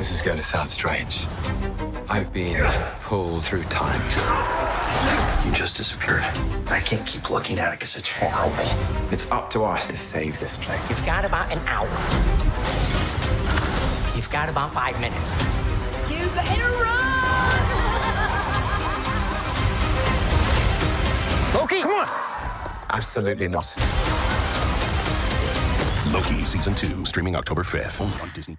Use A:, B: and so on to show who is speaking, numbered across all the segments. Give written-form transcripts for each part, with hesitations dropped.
A: This is going to sound strange. I've been pulled through time. You just disappeared. I can't keep looking at it because it's horrible. It's up to us to save this place.
B: You've got about an hour. You've got about 5 minutes.
C: You better run!
B: Loki!
A: Come on! Absolutely not.
D: Loki Season 2, streaming October 5th, only on Disney+.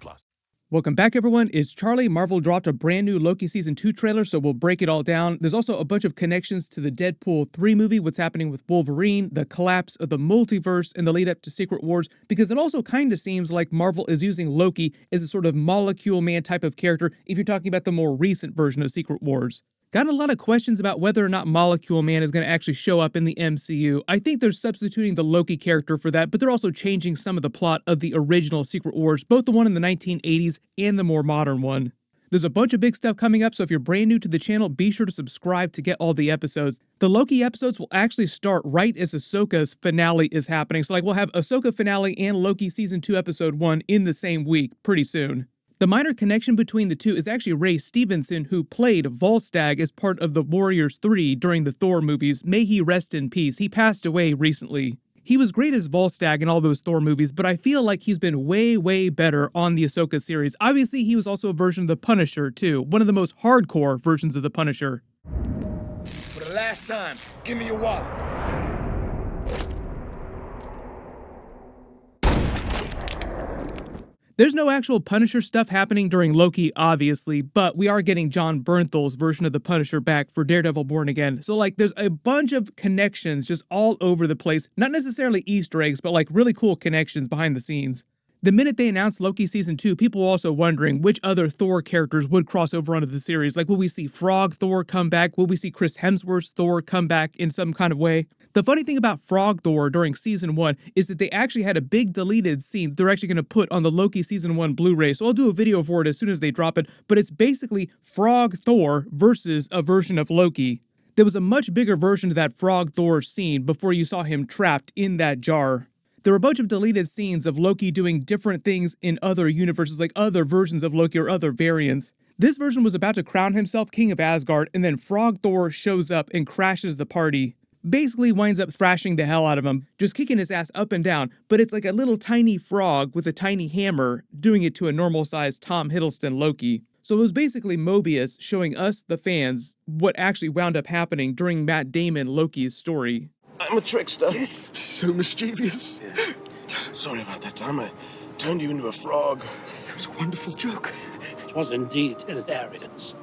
E: Welcome back, everyone. It's Charlie. Marvel dropped a brand new Loki Season 2 trailer, so we'll break it all down. There's also a bunch of connections to the Deadpool 3 movie, what's happening with Wolverine, the collapse of the multiverse, and the lead up to Secret Wars, because it also kind of seems like Marvel is using Loki as a sort of Molecule Man type of character if you're talking about the more recent version of Secret Wars. Got a lot of questions about whether or not Molecule Man is going to actually show up in the MCU. I think they're substituting the Loki character for that, but they're also changing some of the plot of the original Secret Wars, both the one in the 1980s and the more modern one. There's a bunch of big stuff coming up, so if you're brand new to the channel, be sure to subscribe to get all the episodes. The Loki episodes will actually start right as Ahsoka's finale is happening, so we'll have Ahsoka finale and Loki Season 2 Episode 1 in the same week pretty soon. The minor connection between the two is actually Ray Stevenson, who played Volstagg as part of the Warriors 3 during the Thor movies. May he rest in peace. He passed away recently. He was great as Volstagg in all those Thor movies, but I feel like he's been way, way better on the Ahsoka series. Obviously, he was also a version of the Punisher, too. One of the most hardcore versions of the Punisher.
F: For the last time, give me your wallet.
E: There's no actual Punisher stuff happening during Loki, obviously, but we are getting Jon Bernthal's version of the Punisher back for Daredevil Born Again. So, there's a bunch of connections just all over the place. Not necessarily Easter eggs, but, really cool connections behind the scenes. The minute they announced Loki Season 2, people were also wondering which other Thor characters would cross over onto the series. Will we see Frog Thor come back? Will we see Chris Hemsworth's Thor come back in some kind of way? The funny thing about Frog Thor during Season 1 is that they actually had a big deleted scene they're actually going to put on the Loki Season 1 Blu-ray, so I'll do a video for it as soon as they drop it, but it's basically Frog Thor versus a version of Loki. There was a much bigger version of that Frog Thor scene before you saw him trapped in that jar. There were a bunch of deleted scenes of Loki doing different things in other universes, other versions of Loki or other variants. This version was about to crown himself King of Asgard, and then Frog Thor shows up and crashes the party. Basically winds up thrashing the hell out of him, just kicking his ass up and down, but it's like a little tiny frog with a tiny hammer doing it to a normal-sized Tom Hiddleston Loki. So it was basically Mobius showing us, the fans, what actually wound up happening during Matt Damon Loki's story.
F: I'm a trickster.
D: Yes, so mischievous.
F: Sorry about that time. I turned you into a frog.
D: It was a wonderful joke.
G: It was indeed hilarious.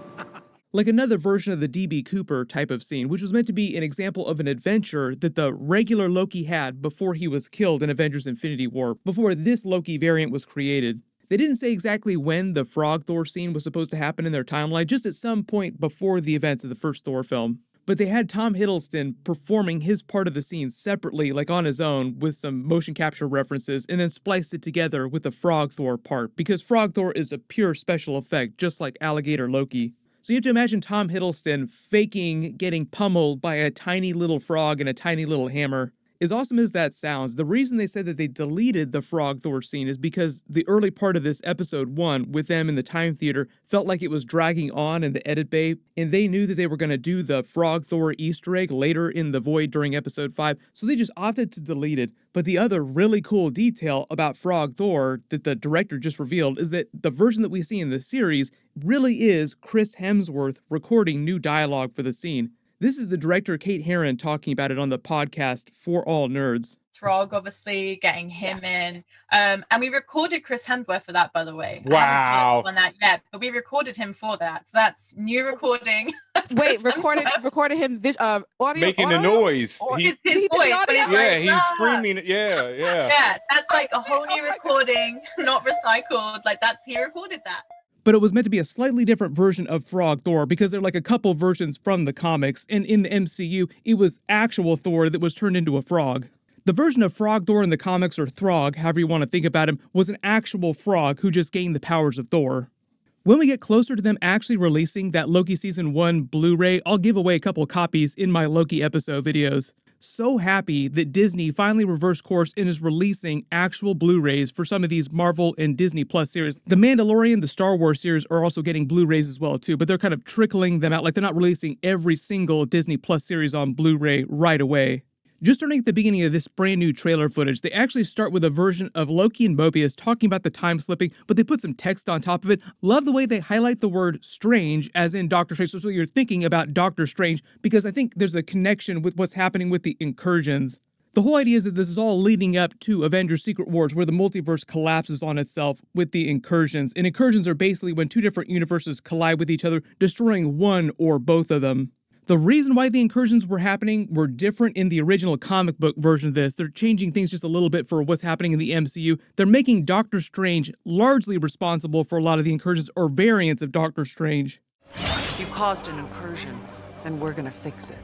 E: Like another version of the D.B. Cooper type of scene, which was meant to be an example of an adventure that the regular Loki had before he was killed in Avengers Infinity War, before this Loki variant was created. They didn't say exactly when the Frog Thor scene was supposed to happen in their timeline, just at some point before the events of the first Thor film. But they had Tom Hiddleston performing his part of the scene separately, on his own, with some motion capture references, and then spliced it together with the Frog Thor part, because Frog Thor is a pure special effect, just like Alligator Loki. So you have to imagine Tom Hiddleston faking getting pummeled by a tiny little frog and a tiny little hammer. As awesome as that sounds, the reason they said that they deleted the Frog Thor scene is because the early part of this episode 1 with them in the time theater felt like it was dragging on in the edit bay, and they knew that they were going to do the Frog Thor Easter egg later in the void during episode 5, so they just opted to delete it. But the other really cool detail about Frog Thor that the director just revealed is that the version that we see in the series really is Chris Hemsworth recording new dialogue for the scene. This is the director Kate Herron talking about it on the podcast For All Nerds.
H: Throg, obviously, getting him in. And we recorded Chris Hemsworth for that, by the way.
I: Wow.
H: I haven't told everyone that yet, but we recorded him for that. So that's new recording.
I: Wait, recorded him audio?
J: Making the noise.
H: His voice.
J: He's screaming. Yeah.
H: Yeah, that's like a whole new recording, not recycled. He recorded that.
E: But it was meant to be a slightly different version of Frog Thor because there are a couple versions from the comics, and in the MCU, it was actual Thor that was turned into a frog. The version of Frog Thor in the comics, or Throg, however you want to think about him, was an actual frog who just gained the powers of Thor. When we get closer to them actually releasing that Loki Season 1 Blu-ray, I'll give away a couple of copies in my Loki episode videos. so happy that Disney finally reversed course and is releasing actual Blu-rays for some of these Marvel and Disney Plus series. The Mandalorian, the Star Wars series are also getting Blu-rays as well too, but they're kind of trickling them out. Like they're not releasing every single Disney Plus series on Blu-ray right away. Just starting at the beginning of this brand new trailer footage, they actually start with a version of Loki and Mobius talking about the time slipping, but they put some text on top of it. Love the way they highlight the word strange, as in Doctor Strange, so you're thinking about Doctor Strange, because I think there's a connection with what's happening with the incursions. The whole idea is that this is all leading up to Avengers Secret Wars, where the multiverse collapses on itself with the incursions. And incursions are basically when two different universes collide with each other, destroying one or both of them. The reason why the incursions were happening were different in the original comic book version of this. They're changing things just a little bit for what's happening in the MCU. They're making Doctor Strange largely responsible for a lot of the incursions or variants of Doctor Strange.
K: You caused an incursion, and we're gonna fix it.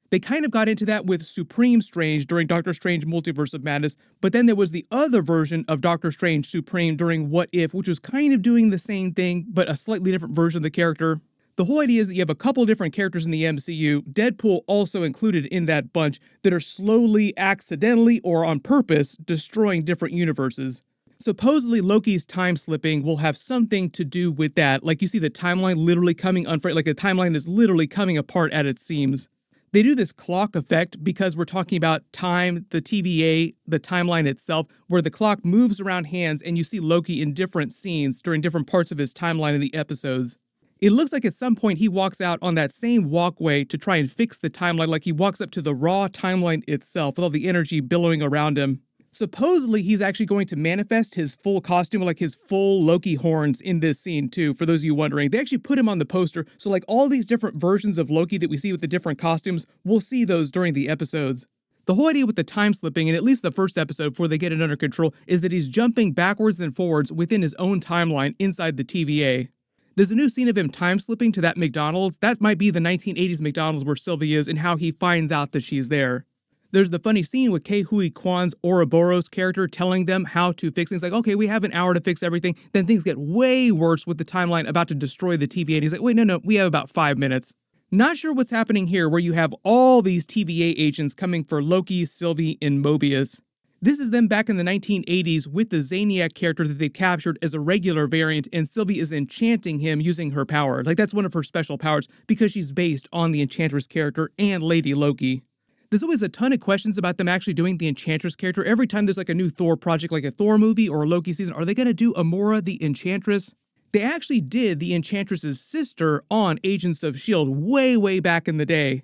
E: They kind of got into that with Supreme Strange during Doctor Strange Multiverse of Madness, but then there was the other version of Doctor Strange Supreme during What If, which was kind of doing the same thing, but a slightly different version of the character. The whole idea is that you have a couple different characters in the MCU, Deadpool also included in that bunch, that are slowly, accidentally, or on purpose, destroying different universes. Supposedly, Loki's time slipping will have something to do with that, like you see the timeline literally coming unfriendly, like the timeline is literally coming apart at its seams. They do this clock effect because we're talking about time, the TVA, the timeline itself, where the clock moves around hands and you see Loki in different scenes during different parts of his timeline in the episodes. It looks like at some point he walks out on that same walkway to try and fix the timeline, like he walks up to the raw timeline itself with all the energy billowing around him. Supposedly, he's actually going to manifest his full costume, like his full Loki horns in this scene too, for those of you wondering. They actually put him on the poster, so like all these different versions of Loki that we see with the different costumes, we'll see those during the episodes. The whole idea with the time slipping, in at least the first episode before they get it under control, is that he's jumping backwards and forwards within his own timeline inside the TVA. There's a new scene of him time slipping to that McDonald's. That might be the 1980s McDonald's where Sylvie is and how he finds out that she's there. There's the funny scene with Ke Huy Quan's Ouroboros character telling them how to fix things. Like, okay, we have an hour to fix everything. Then things get way worse with the timeline about to destroy the TVA. And he's like, wait, no, we have about 5 minutes. Not sure what's happening here where you have all these TVA agents coming for Loki, Sylvie, and Mobius. This is them back in the 1980s with the Zaniac character that they captured as a regular variant, and Sylvie is enchanting him using her power. Like, that's one of her special powers because she's based on the Enchantress character and Lady Loki. There's always a ton of questions about them actually doing the Enchantress character. Every time there's like a new Thor project, like a Thor movie or a Loki season, are they going to do Amora the Enchantress? They actually did the Enchantress's sister on Agents of S.H.I.E.L.D. way back in the day.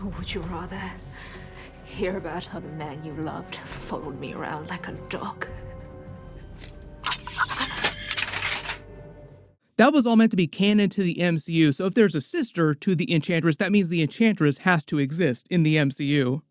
L: Would you rather hear about how the man you loved followed me around like a dog?
E: That was all meant to be canon to the MCU, so if there's a sister to the Enchantress, that means the Enchantress has to exist in the MCU.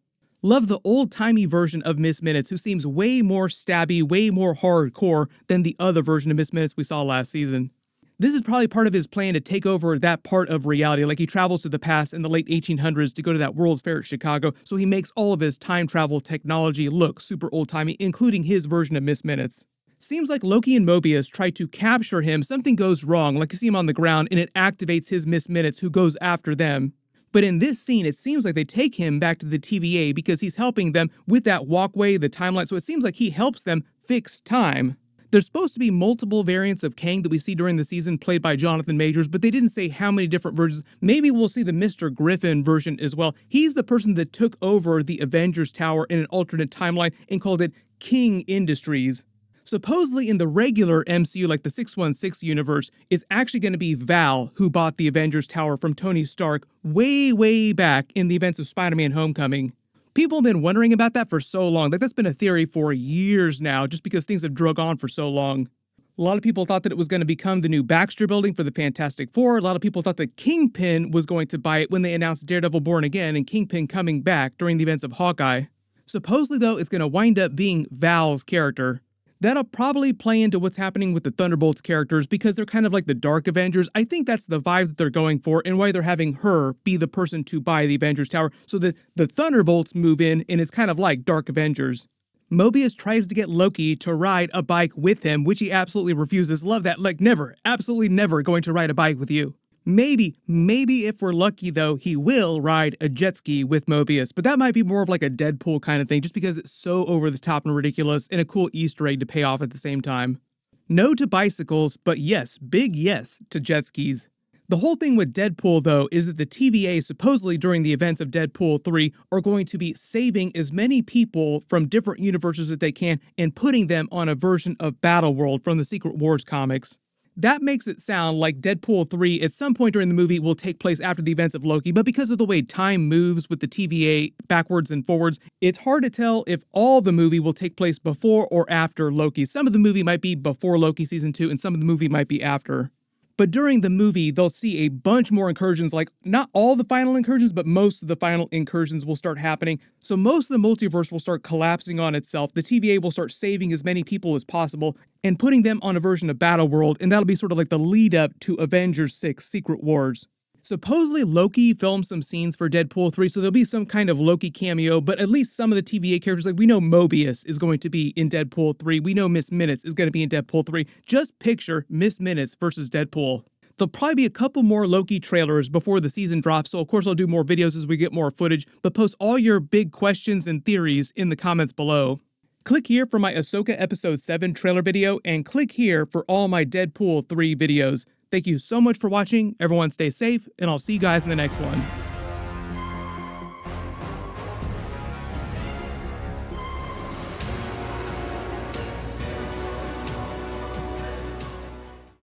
E: Love the old-timey version of Miss Minutes, who seems way more stabby, way more hardcore than the other version of Miss Minutes we saw last season. This is probably part of his plan to take over that part of reality, like he travels to the past in the late 1800s to go to that World's Fair at Chicago, so he makes all of his time travel technology look super old-timey, including his version of Miss Minutes. Seems like Loki and Mobius try to capture him, something goes wrong, like you see him on the ground, and it activates his Miss Minutes, who goes after them. But in this scene, it seems like they take him back to the TVA because he's helping them with that walkway, the timeline, so it seems like he helps them fix time. There's supposed to be multiple variants of Kang that we see during the season played by Jonathan Majors, but they didn't say how many different versions. Maybe we'll see the Mr. Griffin version as well. He's the person that took over the Avengers Tower in an alternate timeline and called it King Industries. Supposedly in the regular MCU, like the 616 universe, it's actually going to be Val who bought the Avengers Tower from Tony Stark way back in the events of Spider-Man Homecoming. People have been wondering about that for so long. Like, that's been a theory for years now, just because things have drug on for so long. A lot of people thought that it was going to become the new Baxter Building for the Fantastic Four. A lot of people thought that Kingpin was going to buy it when they announced Daredevil Born Again and Kingpin coming back during the events of Hawkeye. Supposedly, though, it's going to wind up being Val's character. That'll probably play into what's happening with the Thunderbolts characters because they're kind of like the Dark Avengers. I think that's the vibe that they're going for and why they're having her be the person to buy the Avengers Tower so that the Thunderbolts move in and it's kind of like Dark Avengers. Mobius tries to get Loki to ride a bike with him, which he absolutely refuses. Love that. Like, never, absolutely never going to ride a bike with you. Maybe if we're lucky though, he will ride a jet ski with Mobius, but that might be more of like a Deadpool kind of thing just because it's so over the top and ridiculous and a cool Easter egg to pay off at the same time. No to bicycles, but yes, big yes to jet skis. The whole thing with Deadpool, though, is that the TVA, supposedly during the events of Deadpool 3, are going to be saving as many people from different universes that they can and putting them on a version of Battleworld from the Secret Wars comics. That makes it sound like Deadpool 3 at some point during the movie will take place after the events of Loki, but because of the way time moves with the TVA backwards and forwards, it's hard to tell if all the movie will take place before or after Loki. Some of the movie might be before Loki Season 2, and some of the movie might be after. But during the movie, they'll see a bunch more incursions, like not all the final incursions, but most of the final incursions will start happening. So most of the multiverse will start collapsing on itself. The TVA will start saving as many people as possible and putting them on a version of Battleworld, and that'll be sort of like the lead up to Avengers 6 Secret Wars. Supposedly Loki filmed some scenes for Deadpool 3, so there'll be some kind of Loki cameo, but at least some of the TVA characters, like we know Mobius is going to be in Deadpool 3, we know Miss Minutes is going to be in Deadpool 3. Just picture Miss Minutes versus Deadpool. There'll probably be a couple more Loki trailers before the season drops, so of course I'll do more videos as we get more footage, but post all your big questions and theories in the comments below. Click here for my Ahsoka Episode 7 trailer video, and click here for all my Deadpool 3 videos. Thank you so much for watching, everyone stay safe, and I'll see you guys in the next one.